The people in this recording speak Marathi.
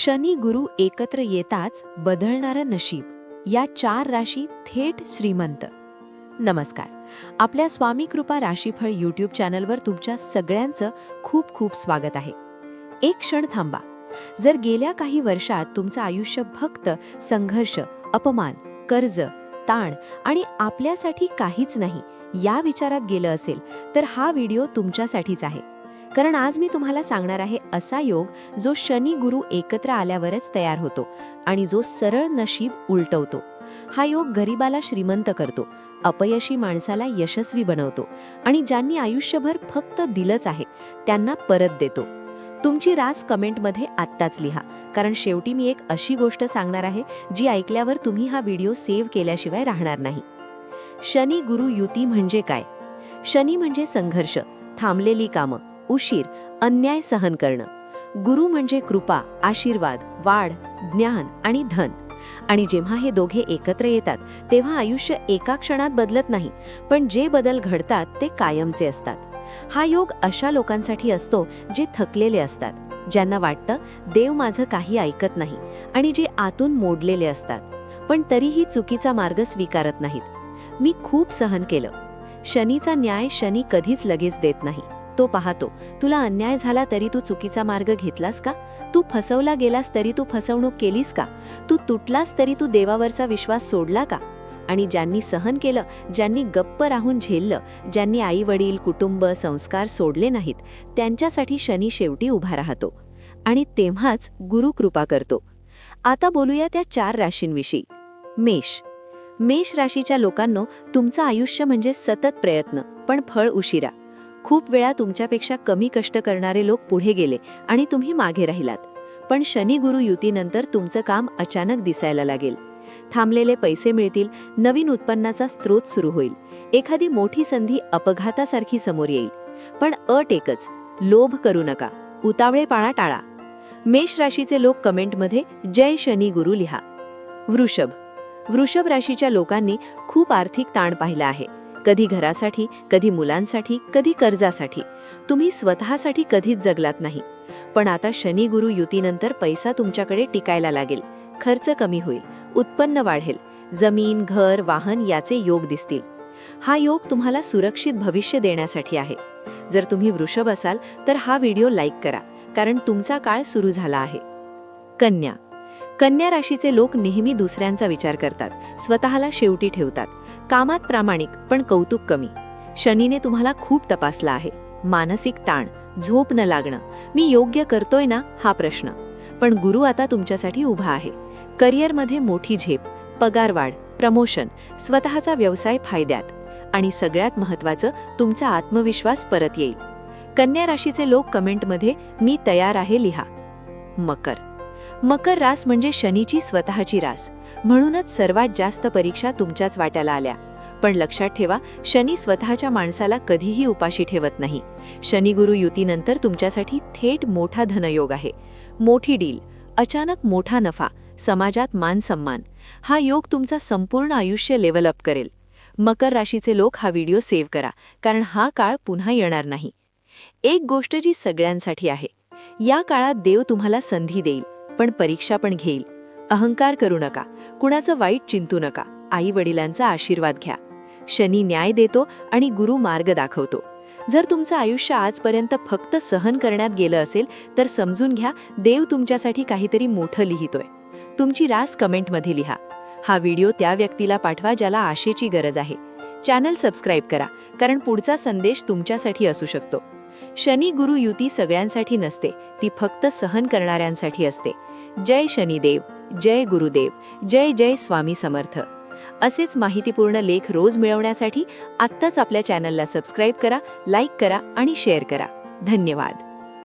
शनी गुरु एकत्र येताच बदलणारं नशीब, या 4 राशी थेट श्रीमंत. नमस्कार. आपल्या स्वामी कृपा राशीफळ यूट्यूब चॅनलवर तुमच्या सगळ्यांचं खूप खूप स्वागत आहे. एक क्षण थांबा. जर गेल्या काही वर्षात तुमचं आयुष्य फक्त संघर्ष, अपमान, कर्ज, ताण आणि आपल्यासाठी काहीच नाही या विचारात गेलं असेल, तर हा व्हिडिओ तुमच्यासाठीच आहे. कारण आज मी तुम्हाला सांगणार आहे असा योग जो शनी गुरु एकत्र आल्यावरच तयार होतो आणि जो सरळ नशीब उलटवतो. हा योग गरिबाला श्रीमंत करतो, अपयशी माणसाला यशस्वी बनवतो आणि ज्यांनी आयुष्यभर फक्त दिलंच आहे त्यांना परत देतो. तुमची रास कमेंटमध्ये आत्ताच लिहा, कारण शेवटी मी एक अशी गोष्ट सांगणार आहे जी ऐकल्यावर तुम्ही हा व्हिडिओ सेव्ह केल्याशिवाय राहणार नाही. शनी गुरु युती म्हणजे काय? शनी म्हणजे संघर्ष, थांबलेली कामं, उशीर, अन्याय सहन करणं. गुरु म्हणजे कृपा, आशीर्वाद, वाढ, ज्ञान आणि धन. आणि जेव्हा हे दोघे एकत्र येतात तेव्हा आयुष्य एका क्षणात बदलत नाही, पण जे बदल घडतात ते कायमचे असतात. हा योग अशा लोकांसाठी असतो जे थकलेले असतात, ज्यांना वाटतं देव माझं काही ऐकत नाही, आणि जे आतून मोडलेले असतात पण तरीही चुकीचा मार्ग स्वीकारत नाहीत. मी खूप सहन केलं. शनीचा न्याय शनी कधीच लगेच देत नाही. तो पाहतो, तुला अन्याय झाला तरी तू चुकीचा मार्ग घेतलास का? तू फसवला गेलास तरी तू फसवणूक केलीस का? तू तुटलास तरी तू देवावरचा विश्वास सोडला का? आणि ज्यांनी सहन केलं, ज्यांनी गप्प राहून झेललं, ज्यांनी आई वडील, कुटुंब, संस्कार सोडले नाहीत, त्यांच्यासाठी शनी शेवटी उभा राहतो आणि तेव्हाच गुरु कृपा करतो. आता बोलूया त्या 4 राशींविषयी. मेष. मेष राशीच्या लोकांनो, तुमचं आयुष्य म्हणजे सतत प्रयत्न पण फळ उशिरा. खूप वेळा तुमच्यापेक्षा कमी कष्ट करणारे लोक पुढे गेले आणि तुम्ही मागे राहिलात. पण शनी गुरु युतीनंतर तुमचं काम अचानक दिसायला लागेल. थांबलेले पैसे मिळतील, नवीन उत्पन्नाचा स्रोत सुरू होईल, एखादी मोठी संधी अपघातासारखी समोर येईल. पण अट एकच, लोभ करू नका, उतावळेपणा टाळा. मेष राशीचे लोक कमेंटमध्ये जय शनी गुरु लिहा. वृषभ. वृषभ राशीच्या लोकांनी खूप आर्थिक ताण पाहिला आहे. कधी घरासाठी, कधी मुलांसाठी, कधी कर्जासाठी. तुम्ही स्वतःसाठी कधीच जगलात नाही. पण आता शनी गुरु युतीनंतर पैसा तुमच्याकडे टिकायला लागेल, खर्च कमी होईल, उत्पन्न वाढेल, जमीन, घर, वाहन याचे योग दिसतील. हा योग तुम्हाला सुरक्षित भविष्य देण्यासाठी आहे. जर तुम्ही वृषभ असाल तर हा व्हिडिओ लाईक करा, कारण तुमचा काळ सुरू झाला आहे. कन्या. कन्या राशीचे लोक नेहमी दुसऱ्यांचा विचार करतात, स्वतःला शेवटी ठेवतात. कामात प्रामाणिक पण कौतुक कमी. शनीने तुम्हाला खूप तपासला आहे. मानसिक ताण, झोप न लागणं, मी योग्य करतोय ना हा प्रश्न. पण गुरु आता तुमच्यासाठी उभा आहे. करिअरमध्ये मोठी झेप, पगारवाढ, प्रमोशन, स्वतःचा व्यवसाय फायद्यात आणि सगळ्यात महत्त्वाचं, तुमचा आत्मविश्वास परत येईल. कन्या राशीचे लोक कमेंटमध्ये मी तयार आहे लिहा. मकर. मकर रास म्हणजे शनीची स्वतःची रास, म्हणूनच सर्वात जास्त परीक्षा तुमच्याच वाट्याला आल्या. पण लक्षात ठेवा, शनी स्वतःच्या माणसाला कधीही उपाशी ठेवत नाही. शनी गुरु युतीनंतर तुमच्यासाठी थेट मोठा धनयोग आहे. मोठी डील, अचानक मोठा नफा, समाजात मान सन्मान. हा योग तुमचा संपूर्ण आयुष्य लेवल अप करेल. मकर राशीचे लोक हा व्हिडिओ सेव्ह करा, कारण हा काळ पुन्हा येणार नाही. एक गोष्ट जी सगळ्यांसाठी आहे, या काळात देव तुम्हाला संधी देईल, पण परीक्षा पण घेईल. अहंकार करू नका, कुणाचं वाईट चिंतू नका, आई वडिलांचा आशीर्वाद घ्या. शनी न्याय देतो आणि गुरु मार्ग दाखवतो. जर तुमचं आयुष्य आजपर्यंत फक्त सहन करण्यात गेलं असेल तर समजून घ्या, देव तुमच्यासाठी काहीतरी मोठं लिहितोय. तुमची रास कमेंटमध्ये लिहा. हा व्हिडिओ त्या व्यक्तीला पाठवा ज्याला आशेची गरज आहे. चॅनल सबस्क्राईब करा, कारण पुढचा संदेश तुमच्यासाठी असू शकतो. शनी गुरु युती सगळ्यांसाठी नसते, ती फक्त सहन करणाऱ्यांसाठी असते. जय शनिदेव, जय गुरुदेव, जय जय स्वामी समर्थ. असेच माहितीपूर्ण लेख रोज मिळवण्यासाठी आत्ताच आपल्या चॅनलला सबस्क्राईब करा, लाईक करा आणि शेअर करा. धन्यवाद.